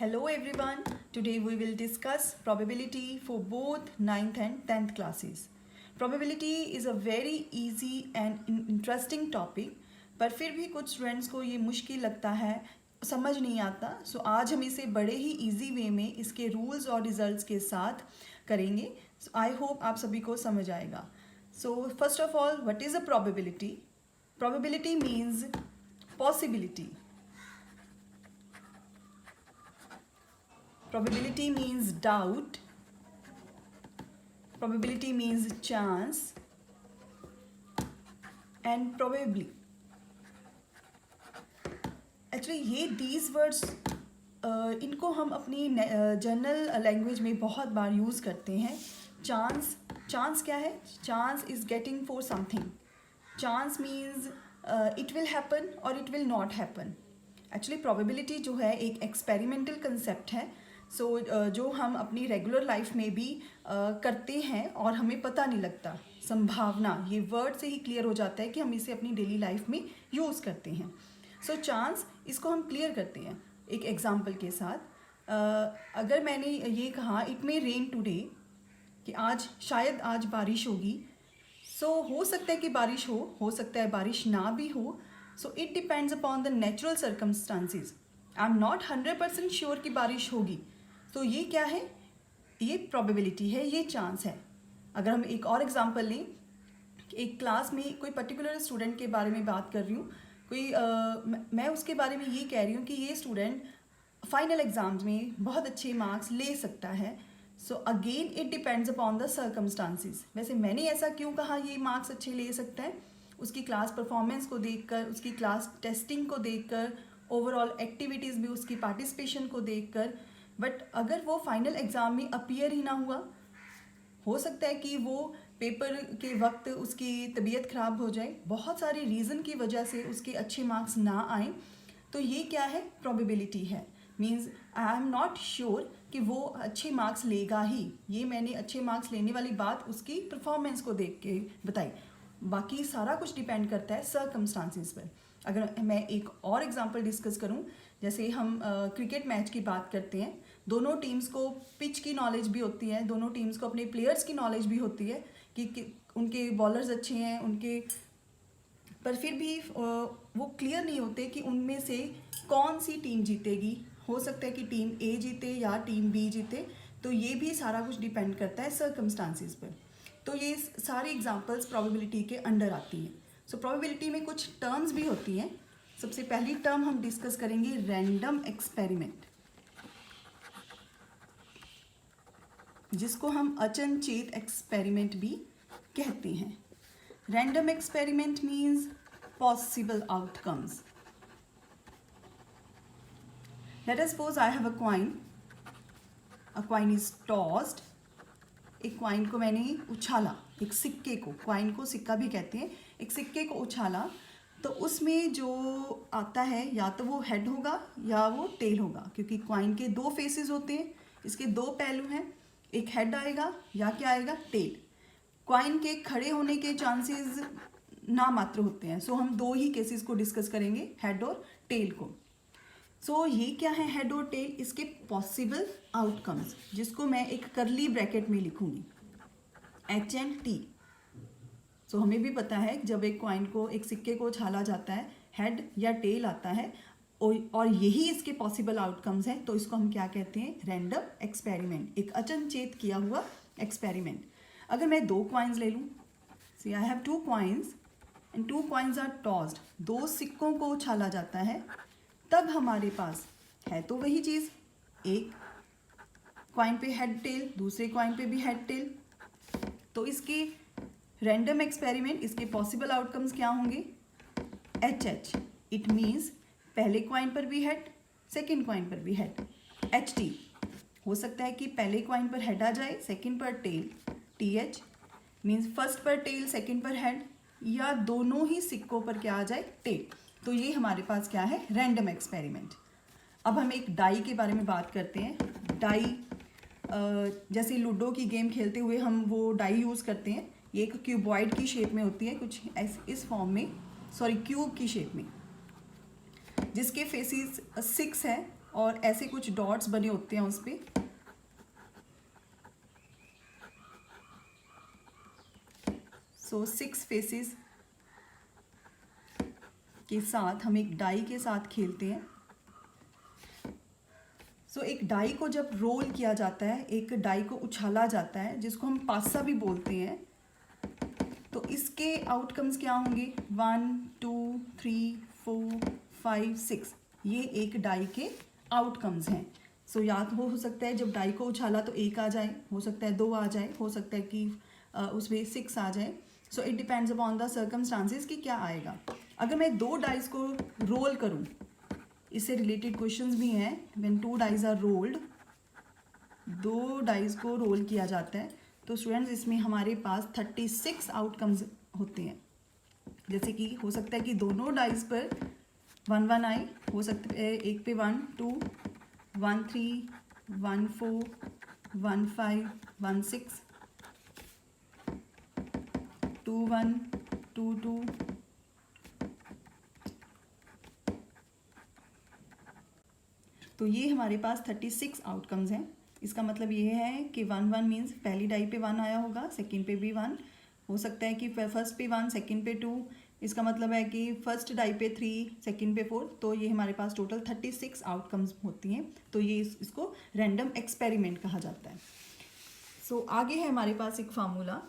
Hello everyone, today we will discuss probability for both 9th and 10th classes. Probability is a very easy and interesting topic, पर फिर भी कुछ students को ये मुश्किल लगता है, समझ नहीं आता. सो आज हम इसे बड़े ही इजी वे में इसके रूल्स और रिजल्ट्स के साथ करेंगे. आई होप आप सभी को समझ आएगा. So first of all, what is a probability? Probability means possibility. Probability means doubt. Probability means chance. And probably. Actually ये these words इनको हम अपनी जनरल लैंग्वेज में बहुत बार यूज़ करते हैं. चांस क्या है? Chance is getting for something. Chance means it will happen और it will not happen. Actually probability जो है एक एक्सपेरिमेंटल कंसेप्ट है. जो हम अपनी रेगुलर लाइफ में भी करते हैं और हमें पता नहीं लगता. संभावना, ये वर्ड से ही क्लियर हो जाता है कि हम इसे अपनी डेली लाइफ में यूज़ करते हैं. चांस, इसको हम क्लियर करते हैं एक एग्जाम्पल के साथ. अगर मैंने ये कहा इट मे रेन टुडे, कि शायद आज बारिश होगी. हो सकता है कि बारिश हो सकता है बारिश ना भी हो. It depends upon the natural circumstances. I am not 100% sure कि बारिश होगी. ये क्या है? ये प्रोबेबिलिटी है, ये चांस है. अगर हम एक और एग्जांपल लें, एक क्लास में कोई पर्टिकुलर स्टूडेंट के बारे में बात कर रही हूँ, मैं उसके बारे में ये कह रही हूँ कि ये स्टूडेंट फाइनल एग्ज़ाम्स में बहुत अच्छे मार्क्स ले सकता है. Again it depends upon the circumstances. वैसे मैंने ऐसा क्यों कहा ये मार्क्स अच्छे ले सकता है? उसकी क्लास परफॉर्मेंस को देखकर, उसकी क्लास टेस्टिंग को देखकर, ओवरऑल एक्टिविटीज़ में उसकी पार्टिसिपेशन को देखकर. बट अगर वो फाइनल एग्ज़ाम में अपीयर ही ना हुआ, हो सकता है कि वो पेपर के वक्त उसकी तबीयत ख़राब हो जाए, बहुत सारे रीज़न की वजह से उसके अच्छे मार्क्स ना आए. ये क्या है? प्रोबेबिलिटी है. Means I am not sure कि वो अच्छे मार्क्स लेगा ही. ये मैंने अच्छे मार्क्स लेने वाली बात उसकी परफॉर्मेंस को देख के बताई. बाकी सारा कुछ डिपेंड करता है सर्कमस्टांसिस पर. अगर मैं एक और एग्जांपल डिस्कस करूं, जैसे हम क्रिकेट मैच की बात करते हैं, दोनों टीम्स को पिच की नॉलेज भी होती है, दोनों टीम्स को अपने प्लेयर्स की नॉलेज भी होती है कि उनके बॉलर्स अच्छे हैं, पर फिर भी वो क्लियर नहीं होते कि उनमें से कौन सी टीम जीतेगी. हो सकता है कि टीम ए जीते या टीम बी जीते. ये भी सारा कुछ डिपेंड करता है सर्कमस्टांसिस पर. ये सारी एग्जांपल्स प्रोबेबिलिटी के अंडर आती हैं. प्रोबेबिलिटी में कुछ टर्म्स भी होती हैं. सबसे पहली टर्म हम डिस्कस करेंगे रैंडम एक्सपेरिमेंट, जिसको हम अचनचेत एक्सपेरिमेंट भी कहते हैं. Random experiment means possible outcomes. Let us suppose I have a coin is tossed. एक कॉइन को मैंने उछाला, एक सिक्के को, कॉइन को सिक्का भी कहते हैं, एक सिक्के को उछाला. उसमें जो आता है या तो वो हेड होगा या वो टेल होगा, क्योंकि कॉइन के दो फेसेस होते हैं, इसके दो पहलू हैं. एक हेड आएगा या क्या आएगा? टेल. कॉइन के खड़े होने के चांसेस नामात्र होते हैं. हम दो ही केसेस को डिस्कस करेंगे, हेड और टेल को. ये क्या है हेड और टेल? इसके पॉसिबल आउटकम्स, जिसको मैं एक करली ब्रैकेट में लिखूंगी, एच एंड टी. हमें भी पता है जब एक कॉइन को, एक सिक्के को उछाला जाता है, हेड या टेल आता है और यही इसके पॉसिबल आउटकम्स हैं. इसको हम क्या कहते हैं? रैंडम एक्सपेरिमेंट, एक अचनचेत किया हुआ एक्सपेरिमेंट. अगर मैं दो कॉइन्स ले लूँ, see I have two coins and two coins are tossed, दो सिक्कों को उछाला जाता है, तब हमारे पास है तो वही चीज़, एक कॉइन पे हेड टेल, दूसरे कॉइन पे भी हेड टेल. इसके रैंडम एक्सपेरिमेंट, इसके पॉसिबल आउटकम्स क्या होंगे? H H. इट मीन्स पहले कॉइन पर भी हेड, सेकेंड कॉइन पर भी हेड. एच टी, हो सकता है कि पहले कॉइन पर हेड आ जाए, सेकेंड पर tail. T H means first पर टेल, सेकेंड पर हेड, या दोनों ही सिक्कों पर क्या आ जाए? टेल. ये हमारे पास क्या है? Random experiment. अब हम एक डाई के बारे में बात करते हैं. डाई, जैसे लूडो की गेम खेलते हुए हम वो डाई यूज़ करते हैं. ये एक क्यूबॉइड की शेप में होती है, कुछ इस फॉर्म में, क्यूब की शेप में, जिसके फेसेस 6 है और ऐसे कुछ डॉट्स बने होते हैं उस पर। सो 6 फेसेस के साथ हम एक डाई के साथ खेलते हैं। सो एक डाई को जब रोल किया जाता है, एक डाई को उछाला जाता है, जिसको हम पासा भी बोलते हैं, तो इसके आउटकम्स क्या होंगे? 1 2 3 4 5 6, ये एक डाई के आउटकम्स हैं। सो या तो हो सकता है जब डाई को उछाला तो 1 आ जाए, हो सकता है 2 आ जाए, हो सकता है कि उसमें 6 आ जाए। So it depends upon the circumstances कि क्या आएगा। अगर मैं 2 डाइस को रोल करूं, इससे रिलेटेड क्वेश्चंस भी हैं। When 2 dice are rolled, 2 dice को रोल किया जाता है, तो स्टूडेंट्स इसमें हमारे पास 36 आउटकम्स होते हैं। जैसे कि हो सकता है कि दोनों डाइस पर 1 1 आए, हो सकता है एक पे 1 2 1 3 1 4 1 5 1 6 2 1 2 2 तो ये हमारे पास 36 आउटकम्स हैं। इसका मतलब ये है कि 1 1 मीन्स पहली डाई पे 1 आया होगा, सेकंड पे भी 1, हो सकता है कि फर्स्ट पे 1 सेकंड पे 2, इसका मतलब है कि फर्स्ट डाई पे 3 सेकंड पे 4। तो ये हमारे पास टोटल 36 आउटकम्स होती हैं। तो ये इसको रैंडम एक्सपेरिमेंट कहा जाता है। सो आगे है हमारे पास एक फार्मूला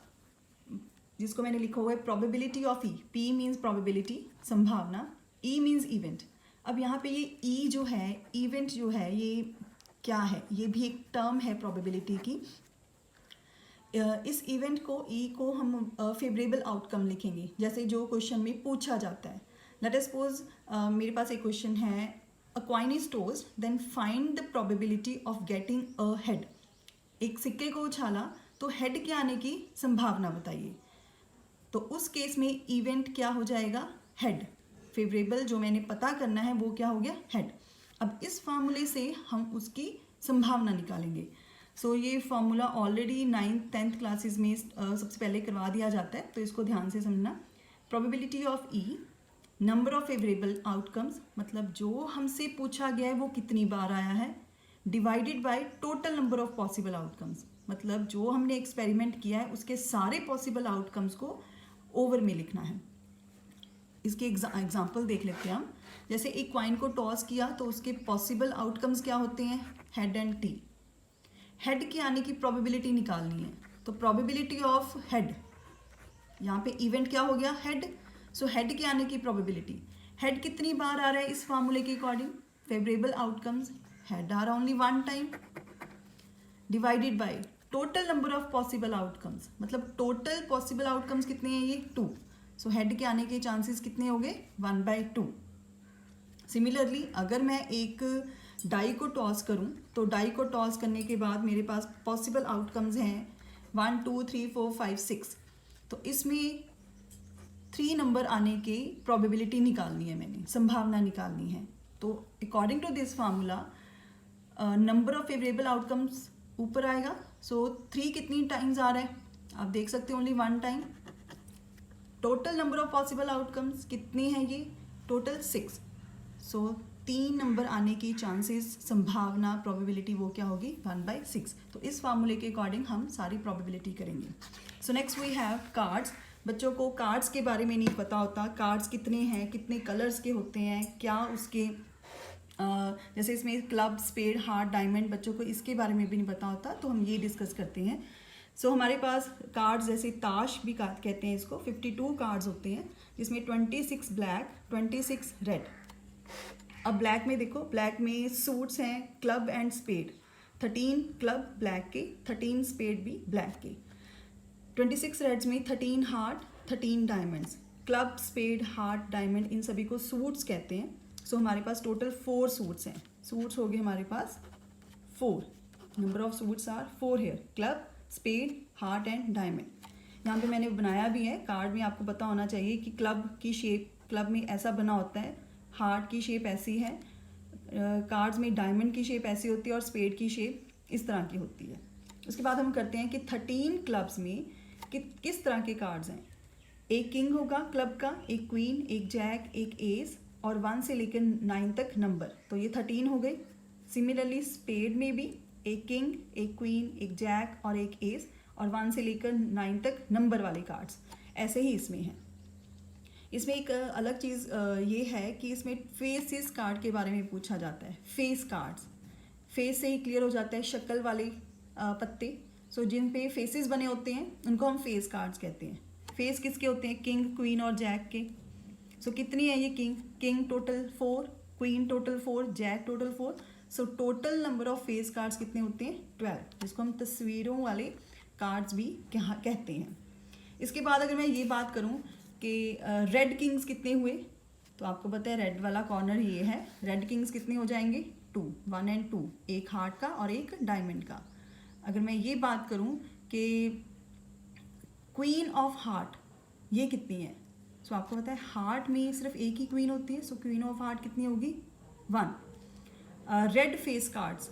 जिसको मैंने लिखा हुआ है probability of E. P means probability, संभावना, ई मीन्स इवेंट। अब यहाँ पे ये ई जो है, इवेंट जो है, ये क्या है? ये भी एक टर्म है प्रोबेबिलिटी की। इस इवेंट को, ई को हम फेवरेबल आउटकम लिखेंगे, जैसे जो क्वेश्चन में पूछा जाता है। लेट अस सपोज मेरे पास एक क्वेश्चन है, a coin is tossed then find the probability of getting a head. एक सिक्के को उछाला तो हेड के आने की संभावना बताइए। तो उस केस में इवेंट क्या हो जाएगा? हेड। फेवरेबल जो मैंने पता करना है वो क्या हो गया? हेड। अब इस फार्मूले से हम उसकी संभावना निकालेंगे। सो ये formula already 9th 10th classes में सबसे पहले करवा दिया जाता है, तो इसको ध्यान से समझना। Probability of E, number of favourable outcomes, मतलब जो हमसे पूछा गया है वो कितनी बार आया है, divided by total number of possible outcomes, मतलब जो हमने एक्सपेरिमेंट किया है उसके सारे पॉसिबल आउटकम्स को ओवर में लिखना है। इसके एग्जाम्पल देख लेते हैं हम। जैसे एक क्वाइन को टॉस किया तो उसके पॉसिबल आउटकम्स क्या होते हैं? Head and T. हेड के आने की प्रोबेबिलिटी निकालनी है, तो प्रोबेबिलिटी ऑफ हेड, यहाँ पे इवेंट क्या हो गया? हेड। सो हेड के आने की प्रोबेबिलिटी, हेड कितनी बार आ रहा है इस फार्मूले के according? Favourable outcomes, head are only 1 time, divided by total number of possible outcomes, मतलब टोटल पॉसिबल आउटकम्स कितने हैं? ये 2। सो हेड के आने के चांसेस कितने हो गए? 1/2। सिमिलरली अगर मैं एक डाई को टॉस करूं, तो डाई को टॉस करने के बाद मेरे पास पॉसिबल आउटकम्स हैं 1 2 3 4 5 6। तो इसमें 3 नंबर आने की प्रोबेबिलिटी निकालनी है, मैंने संभावना निकालनी है। तो according to this formula number of favourable outcomes ऊपर आएगा। सो 3 कितनी टाइम्स आ रहा है? आप देख सकते हो only 1 time. Total number of possible outcomes कितनी है? ये टोटल 6। सो 3 नंबर आने की चांसेस, संभावना, प्रोबेबिलिटी वो क्या होगी? 1/6। तो इस फार्मूले के अकॉर्डिंग हम सारी प्रोबेबिलिटी करेंगे। So next we have cards. बच्चों को कार्ड्स के बारे में नहीं पता होता, कार्ड्स कितने हैं, कितने कलर्स के होते हैं, क्या उसके जैसे इसमें क्लब, स्पेड, हार्ट, डायमंड, बच्चों को इसके बारे में भी नहीं पता होता, तो हम ये डिस्कस करते हैं। सो हमारे पास कार्ड्स, जैसे ताश भी कहते हैं इसको, 52 कार्ड्स होते हैं, जिसमें 26 ब्लैक, 26 रेड। अब ब्लैक में देखो, ब्लैक में सूट्स हैं, club and spade, 13 club black के, 13 स्पेड भी ब्लैक के। 26 रेड्स में 13 heart, 13 diamonds. Club, spade, heart, diamond, इन सभी को सूट्स कहते हैं। सो हमारे पास टोटल 4 सूट्स हैं। सूट्स हो गए हमारे पास 4। Number of suits are 4 here, club, spade, heart and diamond. यहाँ पे मैंने बनाया भी है, कार्ड में आपको पता होना चाहिए कि क्लब की शेप, क्लब में ऐसा बना होता है, हार्ट की शेप ऐसी है, कार्ड्स में डायमंड की शेप ऐसी होती है और स्पेड की शेप इस तरह की होती है। उसके बाद हम करते हैं कि 13 क्लब्स में किस तरह के कार्ड्स हैं। एक किंग होगा क्लब का, एक क्वीन, एक जैक, एक एस और 1 से लेकर 9 तक नंबर, तो ये 13 हो गए। सिमिलरली स्पेड में भी एक किंग, एक क्वीन, एक जैक और एक एस, और 1 से लेकर 9 तक नंबर वाले कार्ड्स, ऐसे ही इसमें है। इसमें एक अलग चीज़ ये है कि इसमें फेसेस कार्ड के बारे में पूछा जाता है। फेस कार्ड्स, फेस से ही क्लियर हो जाता है, शक्ल वाले पत्ते। सो जिन पे फेसेस बने होते हैं उनको हम फेस कार्ड्स कहते हैं। फेस किसके होते हैं? किंग, क्वीन और जैक के। सो कितनी है ये king total 4, queen total 4, jack total 4। So total number of face cards कितने होते हैं? 12, जिसको हम तस्वीरों वाले कार्ड्स भी कहते हैं। इसके बाद अगर मैं ये बात करूं कि रेड किंग्स कितने हुए, तो आपको पता है रेड वाला कॉर्नर ये है। रेड किंग्स कितने हो जाएंगे? 2, 1 एंड 2, एक हार्ट का और एक डायमंड का। अगर मैं ये बात करूं कि क्वीन ऑफ हार्ट ये कितनी है, सो आपको पता है हार्ट में सिर्फ एक ही क्वीन होती है। सो क्वीन ऑफ हार्ट कितनी होगी? 1। Red face cards,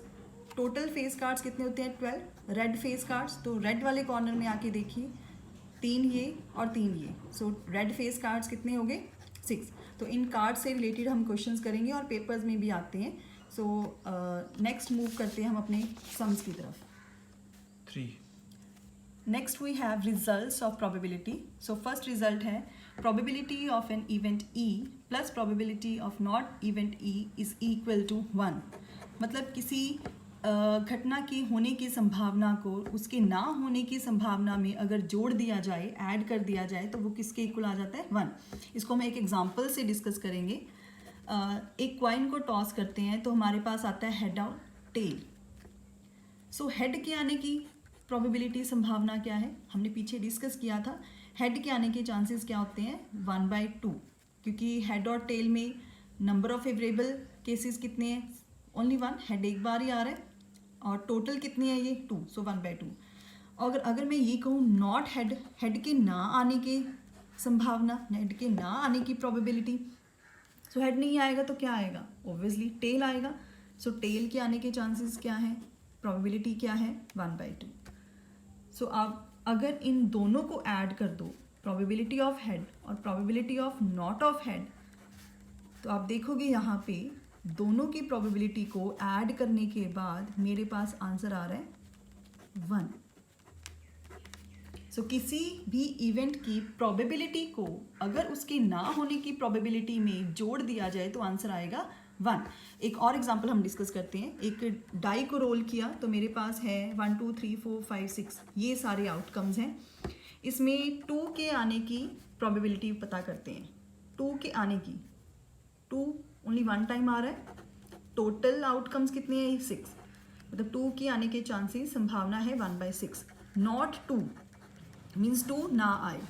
total face cards कितने होते हैं? 12 रेड फेस कार्ड्स। तो रेड वाले कॉर्नर में आके देखिए, 3 ये और 3 ये। सो रेड फेस कार्ड्स कितने हो गए? 6। तो इन कार्ड से रिलेटेड हम क्वेश्चंस करेंगे और पेपर्स में भी आते हैं। सो नेक्स्ट मूव करते हैं हम अपने सम्स की तरफ। 3. Next we have results of probability. So first result है probability of an event E plus probability of not event E is equal to 1। मतलब किसी घटना की होने की संभावना को उसके ना होने की संभावना में अगर जोड़ दिया जाए, ऐड कर दिया जाए, तो वो किसके इक्वल आ जाता है? 1। इसको हम एक एग्जांपल से डिस्कस करेंगे। एक क्वाइन को टॉस करते हैं तो हमारे पास आता है हेड और टेल। सो हेड के आने की प्रोबेबिलिटी, संभावना क्या है? हमने पीछे डिस्कस किया था। हेड के आने के चांसेस क्या होते हैं? 1/2, क्योंकि हेड और टेल में नंबर ऑफ फेवरेबल केसेस कितने हैं? ओनली 1। हेड एक बार ही आ रहा है और टोटल कितनी है ये? 2। सो 1/2। अगर मैं ये कहूँ नॉट हेड, हेड के ना आने की संभावना, हेड के ना आने की प्रोबेबिलिटी, सो हेड नहीं आएगा तो क्या आएगा? ऑब्वियसली टेल आएगा। सो टेल के आने के चांसेस क्या हैं? प्रोबेबिलिटी क्या है? 1/2। सो आप अगर इन दोनों को ऐड कर दो, प्रोबेबिलिटी ऑफ हेड और probability of not of head, तो आप देखोगे यहाँ पे दोनों की प्रोबेबिलिटी को ऐड करने के बाद मेरे पास आंसर आ रहा है 1। सो किसी भी इवेंट की प्रोबेबिलिटी को अगर उसके ना होने की प्रोबेबिलिटी में जोड़ दिया जाए तो आंसर आएगा 1। एक और एग्जांपल हम डिस्कस करते हैं। एक डाई को रोल किया तो मेरे पास है 1 2 3 4 5 6, ये सारे आउटकम्स हैं। इसमें 2 के आने की प्रोबेबिलिटी पता करते हैं। 2 के आने की, 2 ओनली 1 टाइम आ रहा है। टोटल आउटकम्स कितने हैं? 6। मतलब 2 के आने के चांसेस, संभावना है 1/6। नॉट 2 मीन्स 2 ना आए,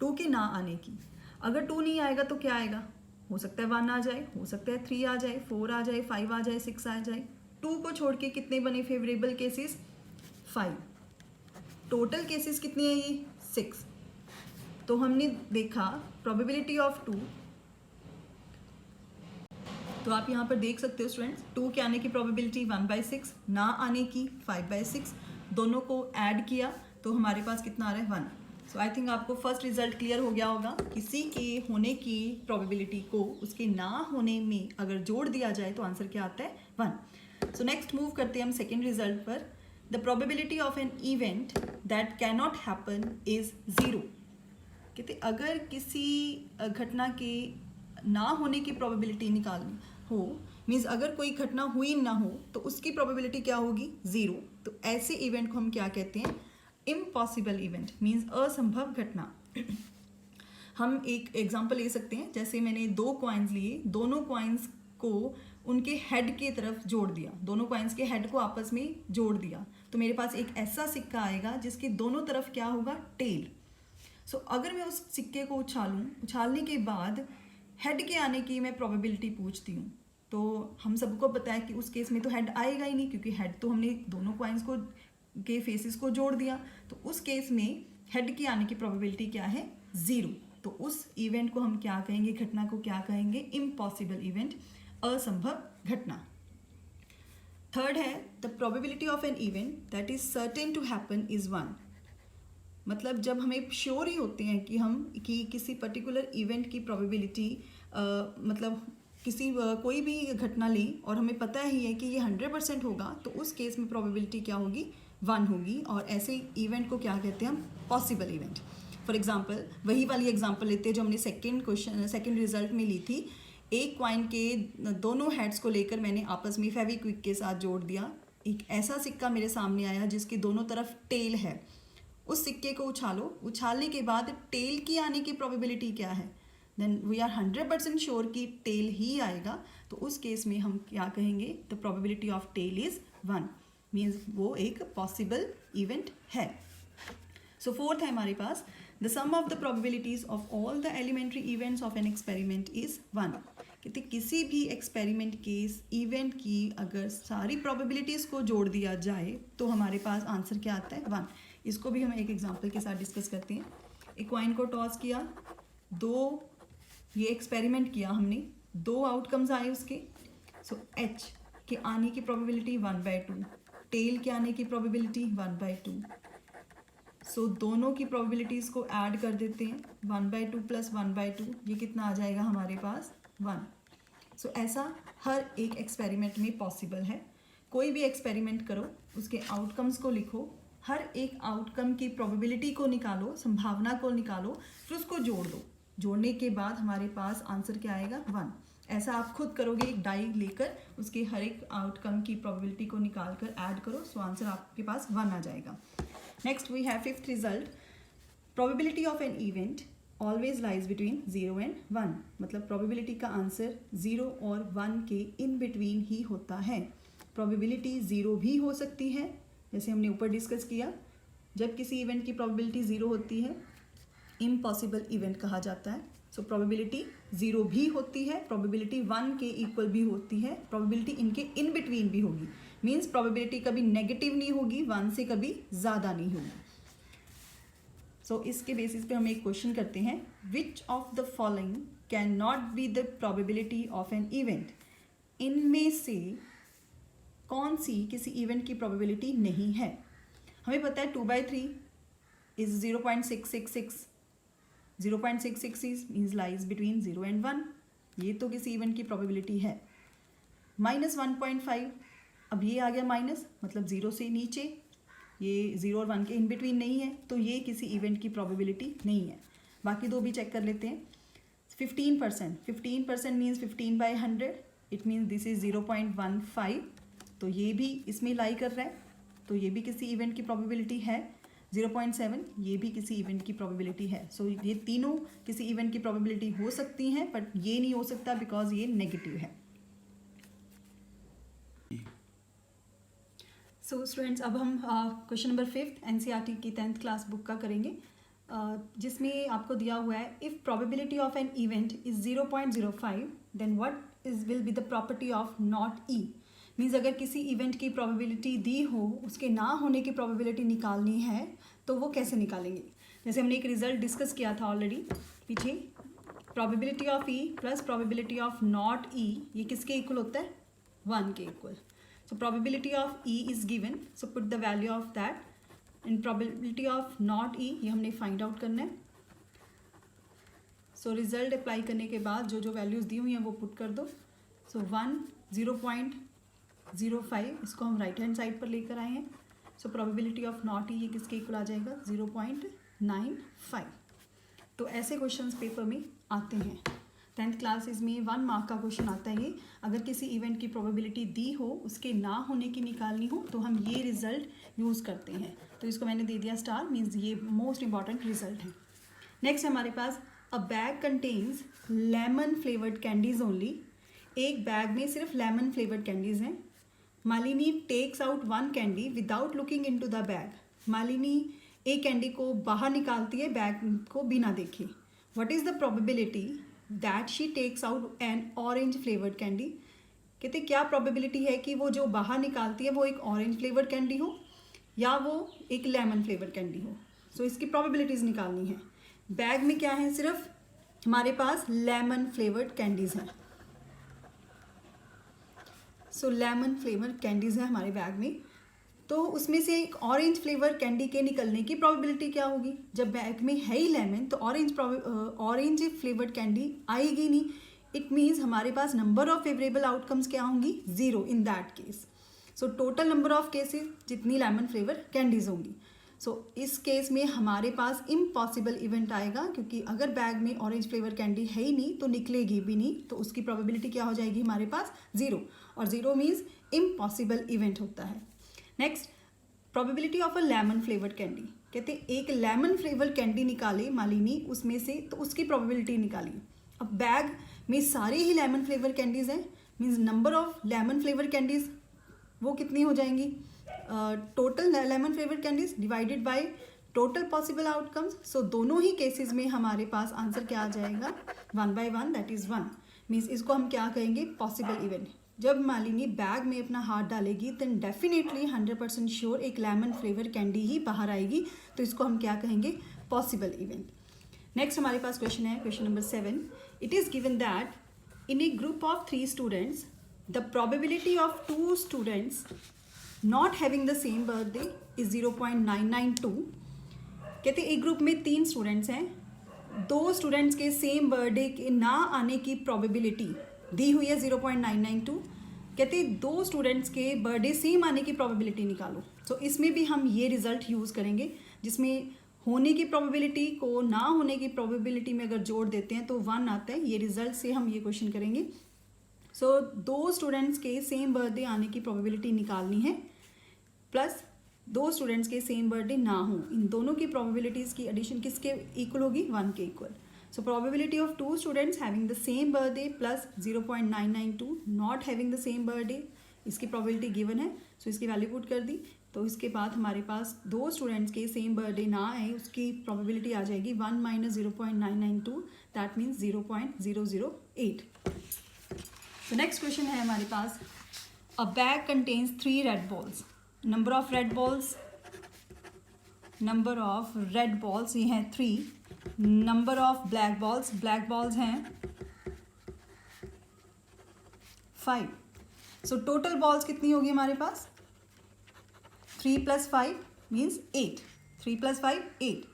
2 के ना आने की। अगर 2 नहीं आएगा तो क्या आएगा? हो सकता है 1 आ जाए, हो सकता है 3 आ जाए, 4 आ जाए, 5 आ जाए, 6 आ जाए। 2 को छोड़ के कितने बने फेवरेबल केसेस? 5। टोटल केसेस कितने हैं ये? 6। तो हमने देखा प्रोबेबिलिटी ऑफ 2, तो आप यहाँ पर देख सकते हो स्टूडेंट्स, 2 के आने की प्रोबेबिलिटी 1/6, ना आने की 5/6, दोनों को ऐड किया तो हमारे पास कितना आ रहा है? 1। सो आई थिंक आपको फर्स्ट रिजल्ट क्लियर हो गया होगा। किसी के होने की प्रोबेबिलिटी को उसके ना होने में अगर जोड़ दिया जाए तो आंसर क्या आता है? 1। सो नेक्स्ट मूव करते हैं हम सेकेंड रिजल्ट पर। The probability of an event that can not happen is 0। कहते अगर किसी घटना के ना होने की प्रोबेबिलिटी निकालनी हो, मीन्स अगर कोई घटना हुई ना हो तो उसकी प्रोबेबिलिटी क्या होगी? 0। तो ऐसे इवेंट को हम क्या कहते हैं? इम्पॉसिबल इवेंट, मीन्स असंभव घटना। हम एक एग्जांपल ले सकते हैं, जैसे मैंने 2 कॉइन्स लिए, दोनों कॉइन्स को उनके हेड की तरफ जोड़ दिया, दोनों कॉइन्स के हेड को आपस में जोड़ दिया, तो मेरे पास एक ऐसा सिक्का आएगा जिसके दोनों तरफ क्या होगा? टेल। सो अगर मैं उस सिक्के को उछालूं, उछालने के बाद हेड के आने की मैं प्रोबेबिलिटी पूछती हूँ, तो हम सबको पता है कि उस केस में तो हेड आएगा ही नहीं, क्योंकि हेड तो हमने दोनों कॉइन्स को के फेसेस को जोड़ दिया। तो उस केस में हेड के आने की प्रोबेबिलिटी क्या है? 0। तो उस इवेंट को हम क्या कहेंगे? घटना को क्या कहेंगे? इम्पॉसिबल इवेंट, असंभव घटना। थर्ड है the probability of an event that is certain to happen is 1। मतलब जब हमें श्योर ही होते हैं कि किसी पर्टिकुलर इवेंट की प्रोबेबिलिटी मतलब कोई भी घटना लें और हमें पता ही है कि ये 100% होगा, तो उस केस में प्रोबेबिलिटी क्या होगी, 1 होगी। और ऐसे इवेंट को क्या कहते हैं हम, पॉसिबल इवेंट। फॉर एग्जांपल वही वाली एग्जांपल लेते हैं जो हमने सेकंड रिजल्ट में ली थी। एक कॉइन के दोनों हेड्स को लेकर मैंने आपस में फेविक्विक के साथ जोड़ दिया। एक ऐसा सिक्का मेरे सामने आया जिसकी दोनों तरफ टेल है। उस सिक्के को उछालो, उछालने के बाद टेल की आने की प्रोबेबिलिटी क्या है, देन वी आर 100% श्योर कि टेल ही आएगा। तो उस केस में हम क्या कहेंगे, the probability of tail is 1, means वो एक पॉसिबल इवेंट है। सो फोर्थ है हमारे पास, the sum of the probabilities of all the elementary events of an experiment is 1। कहते किसी भी एक्सपेरिमेंट के इवेंट की अगर सारी प्रोबेबिलिटीज़ को जोड़ दिया जाए तो हमारे पास आंसर क्या आता है, 1। इसको भी हम एक एग्जांपल के साथ डिस्कस करते हैं। एक कॉइन को टॉस किया, ये एक्सपेरिमेंट किया हमने, 2 आउटकम्स आए उसके। सो एच के आने की प्रोबेबिलिटी 1/2, टेल के आने की प्रोबेबिलिटी 1/2। सो दोनों की प्रोबेबिलिटीज़ को ऐड कर देते हैं, 1/2 + 1/2, ये कितना आ जाएगा हमारे पास, 1। सो ऐसा हर एक एक्सपेरिमेंट में पॉसिबल है। कोई भी एक्सपेरिमेंट करो, उसके आउटकम्स को लिखो, हर एक आउटकम की प्रोबेबिलिटी को निकालो, संभावना को निकालो, फिर उसको जोड़ दो। जोड़ने के बाद हमारे पास आंसर क्या आएगा, 1। ऐसा आप खुद करोगे, एक डाई लेकर उसके हर एक आउटकम की प्रोबेबिलिटी को निकाल कर ऐड करो, सो आंसर आपके पास 1 आ जाएगा। Next we have fifth result, probability of an event always lies between 0 and 1। मतलब प्रोबेबिलिटी का आंसर 0 और 1 के इन बिटवीन ही होता है। प्रोबेबिलिटी 0 भी हो सकती है, जैसे हमने ऊपर डिस्कस किया। जब किसी इवेंट की प्रोबेबिलिटी 0 होती है, इम्पॉसिबल इवेंट कहा जाता है। सो प्रोबेबिलिटी 0 भी होती है, प्रोबेबिलिटी 1 के इक्वल भी होती है, प्रोबेबिलिटी इनके इन बिटवीन भी होगी। मीन्स प्रोबेबिलिटी कभी नेगेटिव नहीं होगी, 1 से कभी ज़्यादा नहीं होगी। सो इसके बेसिस पे हम एक क्वेश्चन करते हैं, which of the following can not be the probability of an event. इनमें से कौन सी किसी इवेंट की प्रोबेबिलिटी नहीं है। हमें पता है 2/3 is 0.666, 0.666 means lies between 0 and 1, ये तो किसी इवेंट की प्रोबेबिलिटी है। -1.5, अब ये आ गया माइनस, मतलब 0 से नीचे, ये 0 और 1 के इन बिटवीन नहीं है, तो ये किसी इवेंट की प्रोबेबिलिटी नहीं है। बाकी 2 भी चेक कर लेते हैं। 15% means 15/100, it means this is 0.15, तो ये भी इसमें लाई कर रहा है, तो ये भी किसी इवेंट की प्रोबेबिलिटी है। 0.7 ये भी किसी इवेंट की प्रोबेबिलिटी है। सो ये तीनों किसी इवेंट की प्रोबेबिलिटी हो सकती हैं, बट ये नहीं हो सकता बिकॉज ये नेगेटिव है। सो स्टूडेंट्स, अब हम क्वेश्चन नंबर 5 एनसीईआरटी की 10th क्लास बुक का करेंगे, जिसमें आपको दिया हुआ है, if probability of an event is 0.05 then what will be the property of not E. Means अगर किसी इवेंट की प्रोबेबिलिटी दी हो, उसके ना होने की प्रोबेबिलिटी निकालनी है, तो वो कैसे निकालेंगे। जैसे हमने एक रिजल्ट डिस्कस किया था ऑलरेडी पीछे, probability of E plus probability of not E, ये किसके इक्वल होता है, 1 के equal. So probability of E is given, so put the value of that in probability of not E, ये हमने फाइंड आउट करना है। सो रिजल्ट अप्लाई करने के बाद जो जो वैल्यूज़ दी हुई हैं वो पुट कर दो। सो 1 0.05, इसको हम राइट हैंड साइड पर लेकर आए हैं। सो प्रोबेबिलिटी ऑफ नॉट ई, ये किसके इक्वल आ जाएगा, 0.95। तो ऐसे क्वेश्चंस पेपर में आते हैं। 10th क्लासेस में 1 मार्क का क्वेश्चन आता है ये, अगर किसी इवेंट की प्रोबेबिलिटी दी हो, उसके ना होने की निकालनी हो, तो हम ये रिजल्ट यूज़ करते हैं। तो इसको मैंने दे दिया स्टार, मीन्स ये मोस्ट इंपॉर्टेंट रिजल्ट है। नेक्स्ट हमारे पास, a bag contains lemon flavoured candies only. एक बैग में सिर्फ लेमन फ्लेवर्ड कैंडीज़ हैं। Malini takes out 1 candy without looking into the bag. Malini एक कैंडी को बाहर निकालती है बैग को बिना देखे। What is the probability that she takes out an orange flavoured candy. कहते क्या प्रोबेबिलिटी है कि वो जो बाहर निकालती है वो एक ऑरेंज फ्लेवर्ड कैंडी हो या वो एक लेमन फ्लेवर्ड कैंडी हो। सो इसकी प्रोबेबिलिटीज़ निकालनी है। बैग में क्या है, सिर्फ हमारे पास लेमन फ्लेवर्ड कैंडीज़ हैं। सो लेमन फ्लेवर कैंडीज़ है हमारे बैग में, तो उसमें से एक ऑरेंज फ्लेवर कैंडी के निकलने की प्रोबेबिलिटी क्या होगी। जब बैग में है ही लेमन, तो ऑरेंज फ्लेवर्ड कैंडी आएगी नहीं। इट मीन्स हमारे पास नंबर ऑफ फेवरेबल आउटकम्स क्या होंगी, 0 in that case. So total number of cases जितनी लेमन फ्लेवर कैंडीज होंगी. सो इस केस में हमारे पास इम्पॉसिबल इवेंट आएगा, क्योंकि अगर बैग में ऑरेंज फ्लेवर कैंडी है ही नहीं तो निकलेगी भी नहीं, तो उसकी प्रोबेबिलिटी क्या हो जाएगी हमारे पास, 0. और 0 मीन्स इम्पॉसिबल इवेंट होता है. Next, probability of a lemon flavoured candy. कहते हैं एक लेमन फ्लेवर कैंडी निकाले मालिनी उसमें से, तो उसकी प्रोबेबिलिटी निकालिए. अब बैग में सारी ही लेमन फ्लेवर कैंडीज हैं, means number of lemon flavour candies वो कितनी हो जाएंगी, total lemon flavour candies divided by total possible outcomes. So दोनों ही केसेस में हमारे पास आंसर क्या आ जाएगा, 1 by 1 दैट इज 1. मीन्स इसको हम क्या कहेंगे, पॉसिबल इवेंट. जब मालिनी बैग में अपना हाथ डालेगी देन डेफिनेटली 100% श्योर एक लेमन फ्लेवर कैंडी ही बाहर आएगी, तो इसको हम क्या कहेंगे, पॉसिबल इवेंट. नेक्स्ट हमारे पास क्वेश्चन है, question number 7. It is given that in A group of 3 students the probability of 2 students not having the same birthday is 0.992. कहते एक ग्रुप में 3 स्टूडेंट्स हैं, 2 स्टूडेंट्स के सेम बर्थडे के ना आने की प्रोबेबिलिटी दी हुई है 0.992. कहते 2 स्टूडेंट्स के बर्थडे सेम आने की प्रोबेबिलिटी निकालो. सो इसमें भी हम ये रिजल्ट यूज़ करेंगे, जिसमें होने की प्रोबेबिलिटी को ना होने की प्रोबेबिलिटी में अगर जोड़ देते हैं तो 1 आता है. ये रिजल्ट से हम ये क्वेश्चन करेंगे. सो 2 स्टूडेंट्स के सेम बर्थडे आने की प्रोबेबिलिटी निकालनी है, प्लस 2 स्टूडेंट्स के सेम बर्थडे ना हो. इन दोनों की प्रोबेबिलिटीज़ की एडिशन किसके इक्वल होगी, 1 के equal. So probability of 2 students having the same birthday plus 0.992 not having the same birthday, इसकी probability given है. So इसकी वैल्यू पुट कर दी, तो इसके बाद हमारे पास 2 स्टूडेंट्स के सेम बर्थडे ना आए, उसकी probability आ जाएगी 1 minus 0.992, that means 0.008. So next question है हमारे पास, a bag contains 3 red balls. Number of red balls ये हैं 3. नंबर ऑफ ब्लैक बॉल्स हैं 5. सो टोटल बॉल्स कितनी होगी हमारे पास, 3 + 5 means 8. 3 + 5 8.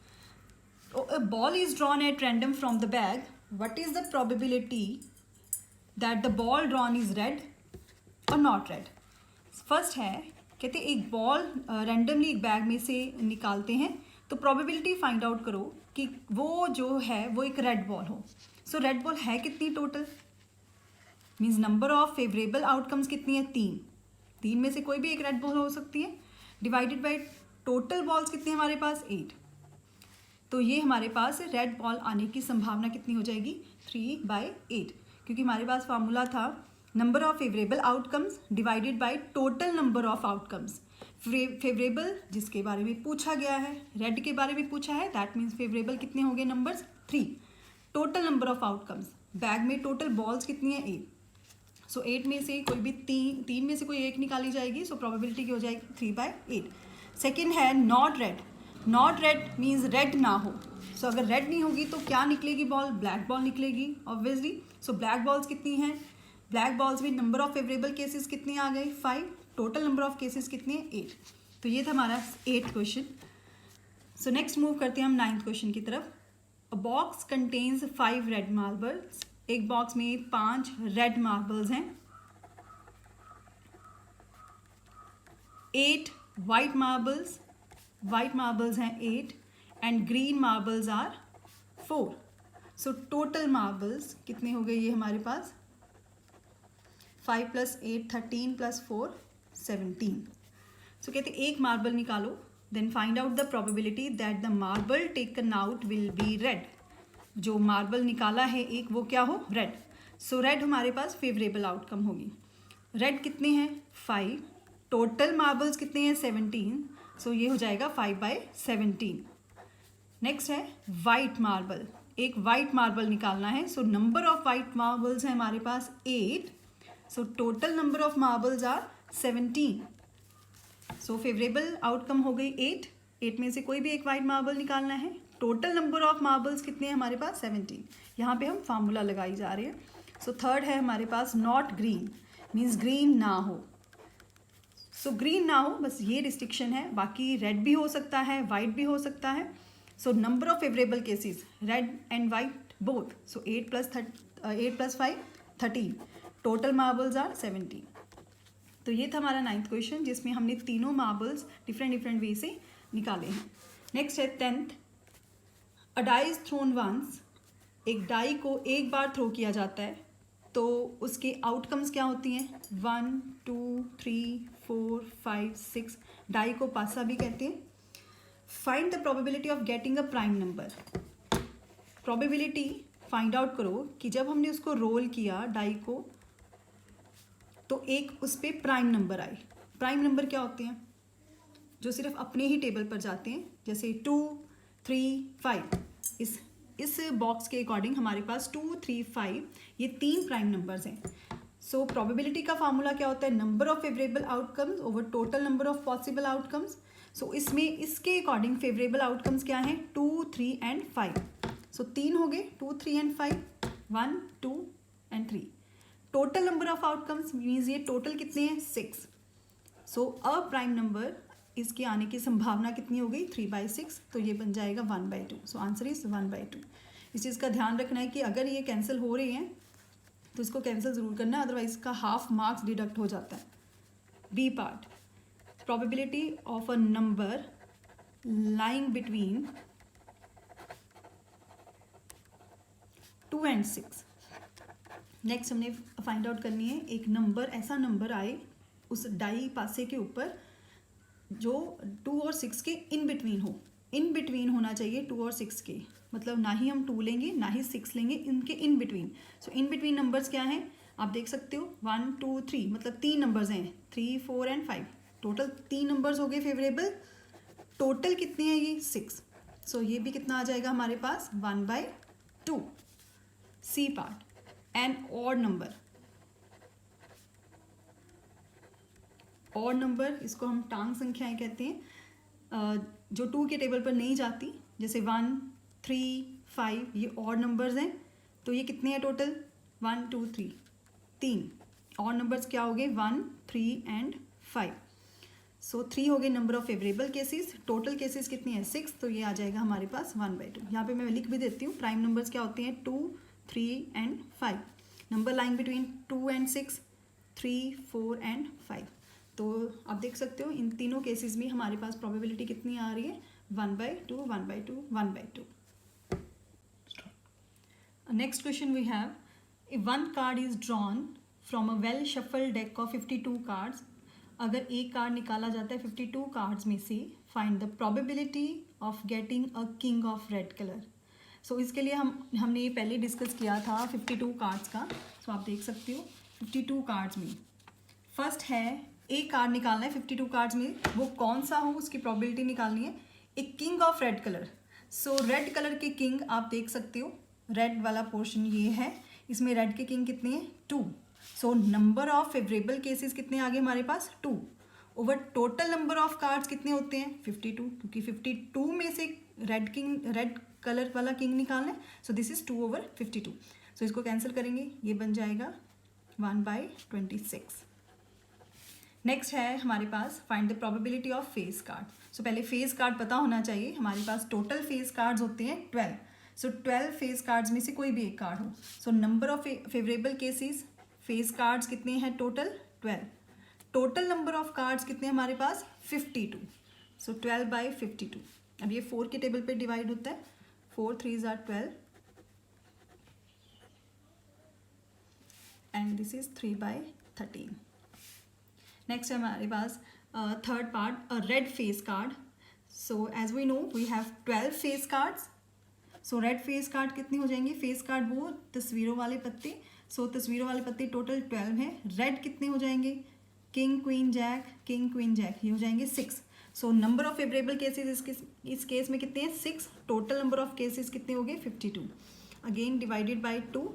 A ball is drawn at random from the bag. What is the probability that the ball drawn is red or not red? First है, कहते एक ball randomly एक bag में से निकालते हैं, तो प्रोबेबिलिटी फाइंड आउट करो कि वो जो है वो एक रेड बॉल हो. सो रेड बॉल है कितनी total, means number of favourable outcomes कितनी है, 3 में से कोई भी एक रेड बॉल हो सकती है, डिवाइडेड बाय टोटल बॉल्स कितनी है हमारे पास, 8. तो ये हमारे पास रेड बॉल आने की संभावना कितनी हो जाएगी, 3/8, क्योंकि हमारे पास फार्मूला था number of favourable outcomes divided by total number of outcomes. Favourable जिसके बारे में पूछा गया है, रेड के बारे में पूछा है, दैट मीन्स फेवरेबल कितने हो गए numbers, 3. Total number of outcomes, bag में टोटल बॉल्स कितनी है, 8. सो 8 में से कोई भी 3 में से कोई एक निकाली जाएगी, सो प्रोबेबिलिटी की हो जाएगी 3/8. सेकेंड है नॉट रेड मीन्स रेड ना हो. सो अगर रेड नहीं होगी तो क्या निकलेगी बॉल, ब्लैक बॉल निकलेगी ऑब्वियसली. सो ब्लैक बॉल्स कितनी हैं, ब्लैक बॉल्स में नंबर ऑफ फेवरेबल केसेस कितनी आ गई, 5. टोटल नंबर ऑफ केसेस कितने हैं, 8. तो ये था हमारा 8th question. So next move करते हैं हम 9th क्वेश्चन की तरफ. अ बॉक्स कंटेन्स 5 रेड मार्बल्स. एक बॉक्स में 5 रेड मार्बल्स हैं, 8 वाइट मार्बल्स हैं 8 and green marbles are 4. So total marbles कितने हो गए ये हमारे पास, 5 + 8 13 + 4 17. सो कहते एक मार्बल निकालो, then find out the probability that the marble taken out will be red. जो मार्बल निकाला है एक, वो क्या हो, रेड. सो रेड हमारे पास फेवरेबल आउटकम होगी. रेड कितने हैं, 5. टोटल मार्बल्स कितने हैं, 17. सो ये हो जाएगा 5/17. नेक्स्ट है वाइट मार्बल. एक वाइट मार्बल निकालना है, so number of white marbles है हमारे पास 8. So total number of marbles are 17. So favourable outcome हो गई 8 में से कोई भी एक वाइट मार्बल निकालना है. टोटल नंबर ऑफ मार्बल्स कितने हैं हमारे पास, 17. यहाँ पे हम फार्मूला लगाई जा रहे हैं. सो थर्ड है हमारे पास नॉट ग्रीन, मीन्स ग्रीन ना हो. सो ग्रीन ना हो, बस ये रिस्ट्रिक्शन है, बाकी रेड भी हो सकता है, वाइट भी हो सकता है. So number of favourable cases red and white both. So 8 plus 5 13. Total marbles are 17. तो ये था हमारा 9th क्वेश्चन जिसमें हमने तीनों मार्बल्स डिफरेंट वे से निकाले हैं. नेक्स्ट है 10th. A die is thrown once. एक डाई को एक बार थ्रो किया जाता है तो उसके आउटकम्स क्या होती हैं? 1 2 3 4 5 6. डाई को पासा भी कहते हैं. Find the probability of getting a prime number. Probability find out करो कि जब हमने उसको रोल किया डाई को तो एक उस पर प्राइम नंबर आए. प्राइम नंबर क्या होते हैं? जो सिर्फ अपने ही टेबल पर जाते हैं, जैसे 2 3 5. इस बॉक्स के अकॉर्डिंग हमारे पास 2 3 5 ये 3 प्राइम नंबर्स हैं. सो प्रोबेबिलिटी का फार्मूला क्या होता है? Number of favourable outcomes over total number of possible outcomes. So इसमें इसके अकॉर्डिंग फेवरेबल आउटकम्स क्या हैं? 2 3 एंड 5. सो 3 हो गए, 2 3 and 5, 1 2 and 3. Total number of outcomes means ये टोटल कितने हैं? 6. सो अ प्राइम नंबर इसके आने की संभावना कितनी हो गई? 3/6. तो ये बन जाएगा 1/2. So answer is 1/2. इस चीज़ का ध्यान रखना है कि अगर ये कैंसिल हो रहे हैं तो इसको कैंसिल ज़रूर करना है, अदरवाइज इसका हाफ मार्क्स डिडक्ट हो जाता है. B part. Probability of a number lying between 2 and 6. Next हमने फाइंड आउट करनी है एक नंबर, ऐसा नंबर आए उस डाई पासे के ऊपर जो 2 और 6 के इन बिटवीन हो. इन बिटवीन होना चाहिए 2 और 6 के, मतलब ना ही हम 2 लेंगे ना ही 6 लेंगे, इनके in between. So in between numbers क्या हैं आप देख सकते हो? 1 2 3, मतलब 3 नंबर्स हैं, 3 4 एंड 5. टोटल 3 नंबर्स हो गए फेवरेबल. टोटल कितने हैं ये? 6. सो ये भी कितना आ जाएगा हमारे पास? 1/2. C part. An odd number. Odd number इसको हम टांग संख्याएं कहते हैं, जो 2 के टेबल पर नहीं जाती, जैसे 1 3 5 ये ऑड नंबर्स हैं. तो ये कितने हैं टोटल? 1 2 3 3. ऑड नंबर्स क्या हो गए? 1 3 एंड 5. सो 3 हो गए number of favourable cases. Total cases कितनी है? 6. तो ये आ जाएगा हमारे पास 1/2. यहाँ पे मैं लिख भी देती हूँ. प्राइम नंबर्स क्या होते हैं? 2 3 and 5. Number lying between 2 and 6, 3 4 and 5. तो आप देख सकते हो इन तीनों केसेस में हमारे पास प्रोबेबिलिटी कितनी आ रही है? 1/2 1/2 1/2. Next question we have, if one card is drawn from a well shuffled deck of 52 cards. अगर एक कार्ड निकाला जाता है 52 कार्ड्स में से, find the probability of getting a king of red colour. So इसके लिए हमने ये पहले डिस्कस किया था 52 कार्ड्स का. सो आप देख सकते हो 52 कार्ड्स में फर्स्ट है एक कार्ड निकालना है 52 कार्ड्स में, वो कौन सा हो उसकी प्रोबेबिलिटी निकालनी है. एक king of red colour. So red colour के किंग आप देख सकते हो, रेड वाला पोर्शन ये है, इसमें रेड के किंग कितने हैं? 2. सो नंबर ऑफ फेवरेबल केसेस कितने आ गए हमारे पास? 2. Over total number of cards कितने होते हैं? 52, क्योंकि 52 में से रेड कलर वाला किंग निकालना है. सो दिस इज 2 over 52. सो इसको कैंसिल करेंगे, ये बन जाएगा 1/26. नेक्स्ट है हमारे पास find the probability of face card. So पहले फेस कार्ड पता होना चाहिए. हमारे पास टोटल फेस कार्ड्स होते हैं 12. सो 12 फेस कार्ड्स में से कोई भी एक कार्ड हो. सो number of favourable cases face cards कितने हैं? Total 12. Total number of cards कितने हमारे पास? 52. सो 12/52. अब ये 4 के टेबल पे डिवाइड होता है. 4 3s are 12 and this is 3/13. Next है हमारे पास third part, a red face card. So as we know we have 12 face cards. So red face card कितने हो जाएंगे? फेस कार्ड वो तस्वीरों वाले पत्ते. सो तस्वीरों वाले पत्ते टोटल 12 हैं. रेड कितने हो जाएंगे? King queen jack, king queen jack, ये हो जाएंगे 6. So number of favourable cases इस केस में कितने हैं? 6. टोटल नंबर ऑफ केसेस कितने हो गए? 52. Again divided by 2.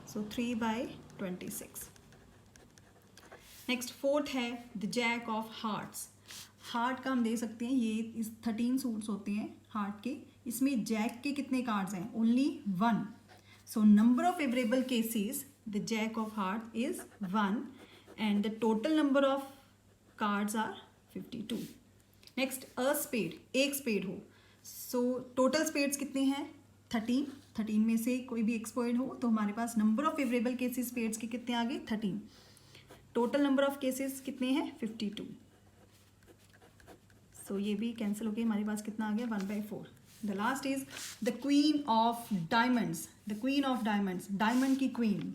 So 3/26. Next fourth है the jack of hearts. Heart का हम दे सकते हैं, ये इस 13 सूट्स होते हैं हार्ट के. इसमें जैक के कितने कार्ड्स हैं? Only 1. So number of favourable cases the jack of heart is 1 and the total number of cards are 52. Next a spade, एक स्पेड हो. सो टोटल स्पेड्स कितने हैं? 13 में से कोई भी एक्स पॉइंट हो तो हमारे पास number of favourable cases pairs के कितने आ गए 13. टोटल नंबर ऑफ केसेस कितने हैं 52. सो ये भी कैंसिल हो गया, हमारे पास कितना आ गया 1/4. The last is the queen of diamonds. The queen of diamonds, diamond की क्वीन.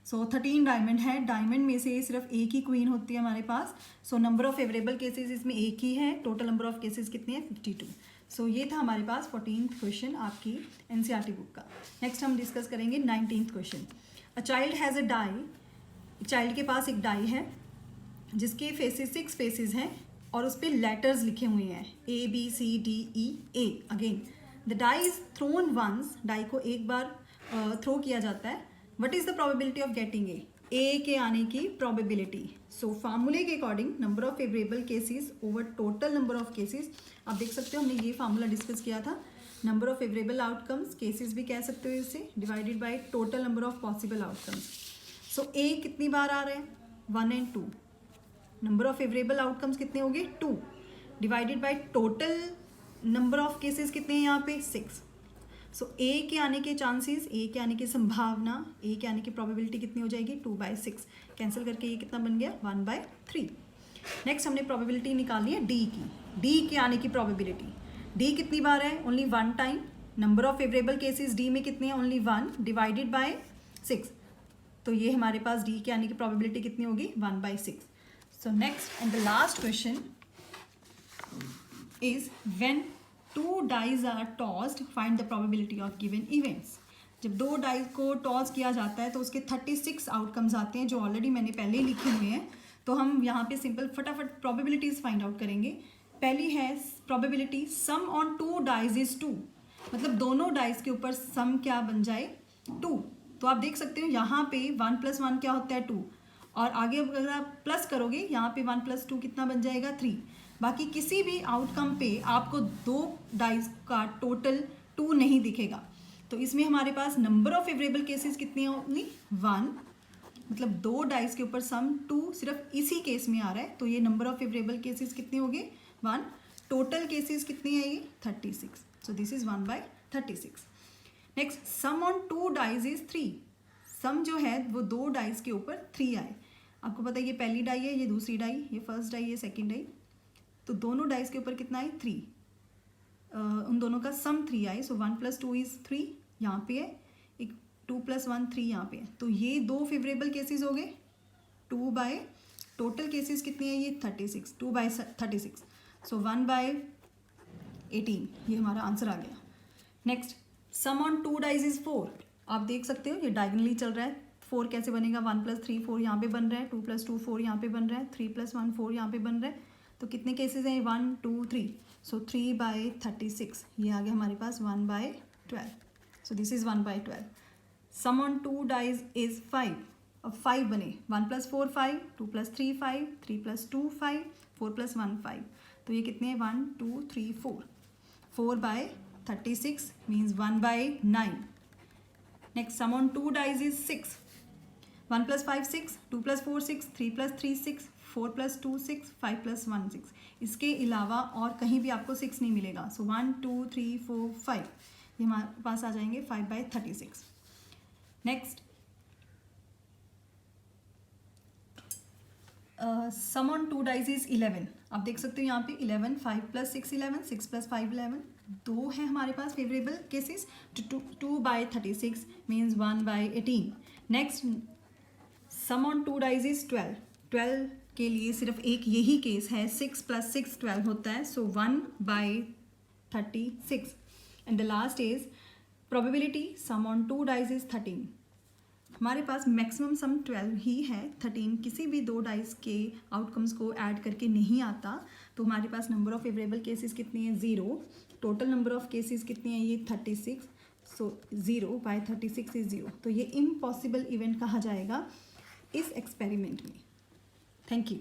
सो 13 डायमंड है, डायमंड में से सिर्फ एक ही क्वीन होती है हमारे पास. So number of favourable cases इसमें एक ही है. टोटल नंबर ऑफ केसेस कितने हैं 52. सो ये था हमारे पास 14th क्वेश्चन आपकी एनसीईआरटी बुक का. नेक्स्ट हम डिस्कस करेंगे 19th question. A child has a die. Child के पास एक डाई है जिसके फेसेस 6 फेसेस हैं और उस पर लेटर्स लिखे हुए हैं ABCDEA. Again the die is thrown once. Die को एक बार थ्रो किया जाता है. What is the probability of getting A के आने की प्रोबेबिलिटी. सो फार्मूले के according number of favourable cases over total number of cases. आप देख सकते हो हमने ये फार्मूला डिस्कस किया था. Number of favourable outcomes, cases भी कह सकते हो इसे, divided by total number of possible outcomes. So ए कितनी बार आ रहे हैं 1 and 2. Number of favourable outcomes कितने हो गए 2 divided by total number of cases कितने हैं यहाँ पे 6. सो ए के आने के चांसेस, ए के आने की संभावना, ए के आने की प्रोबेबिलिटी कितनी हो जाएगी 2/6. कैंसिल करके ये कितना बन गया 1/3. नेक्स्ट हमने प्रोबेबिलिटी निकाली है डी की. डी के आने की प्रोबेबिलिटी. डी कितनी बार है only 1 time. Number of favourable cases D में कितने हैं ओनली 1 डिवाइडेड बाय 6. तो ये हमारे पास डी के आने की प्रोबेबिलिटी कितनी होगी 1/6. So next and the last question is when 2 dies are tossed find the probability of given events. जब 2 डाइज को टॉस किया जाता है तो उसके 36 आउटकम्स आते हैं जो ऑलरेडी मैंने पहले ही लिखे हुए हैं. तो हम यहाँ पे सिंपल फटाफट प्रोबेबिलिटीज फाइंड आउट करेंगे. पहली है probability sum on 2 dies is 2. मतलब दोनों डाइज के ऊपर सम क्या बन जाए 2. तो आप देख सकते हो यहाँ पे 1 + 1 क्या होता है 2. और आगे अगर आप प्लस करोगे यहाँ पे 1 + 2 कितना बन जाएगा 3. बाकी किसी भी आउटकम पे आपको 2 डाइज का टोटल 2 नहीं दिखेगा. तो इसमें हमारे पास नंबर ऑफ फेवरेबल केसेस कितनी होंगी 1. मतलब 2 डाइज के ऊपर सम 2 सिर्फ इसी केस में आ रहा है. तो ये नंबर ऑफ फेवरेबल केसेस कितने हो गए 1. टोटल केसेस कितनी है ये 36. So this is 1/36. Next sum on 2 dies is 3. Sum जो है वो 2 डाइज के ऊपर 3 आए. आपको पता है ये पहली डाई है, ये दूसरी डाई, ये फर्स्ट डाई, ये सेकंड डाई. तो दोनों डाइज के ऊपर कितना है 3. उन दोनों का सम 3 आए. सो 1 + 2 इज 3 यहाँ पे है. एक 2 + 1 3 यहाँ पे है. तो ये 2 फेवरेबल केसेस हो गए 2 बाय टोटल केसेस कितने हैं ये 36. 2/36. सो 1/18 ये हमारा आंसर आ गया. Next sum on 2 dies is 4. आप देख सकते हो ये डायगनली चल रहा है. 4 कैसे बनेगा 1 + 3 4 यहाँ पे बन रहा है. 2 + 2 4 यहाँ पे बन रहा है. 3 + 1 4 यहाँ पे बन रहा है. तो कितने केसेस हैं 1 2 3. सो 3/36 ये आ गया हमारे पास 1/12. So this is 1/12. Sum on 2 dies is 5. अब 5 बने 1 + 4 5 2 + 3 5 3 + 2 5 4 + 1 5. तो ये कितने 1 2 3 4. 4/36 means 1/9. Next sum on 2 dies is 6. 1 + 5 6 2 + 4 6 3 + 3 6 4 + 2 6 5 + 1 6. इसके अलावा और कहीं भी आपको 6 नहीं मिलेगा. सो 1 2 3 4 5 ये हमारे पास आ जाएंगे 5/36. Next sum on 2 dies is 11. आप देख सकते हो यहाँ पे 11 5 + 6 11 6 + 5 11. 2 है हमारे पास favourable cases. 2/36 means 1/18. Next sum on 2 dies is 12. 12 के लिए सिर्फ एक यही केस है 6 + 6 12 होता है. So 1/36. And the last is probability sum on 2 dies is 13. हमारे पास मैक्सिमम सम 12 ही है. 13 किसी भी 2 डाइज के आउटकम्स को ऐड करके नहीं आता. तो हमारे पास नंबर ऑफ फेवरेबल केसेस कितनी है 0. टोटल नंबर ऑफ केसेस कितनी है ये 36. सो 0/36 इज 0. तो ये इम्पॉसिबल इवेंट कहा जाएगा इस एक्सपेरिमेंट में. Thank you.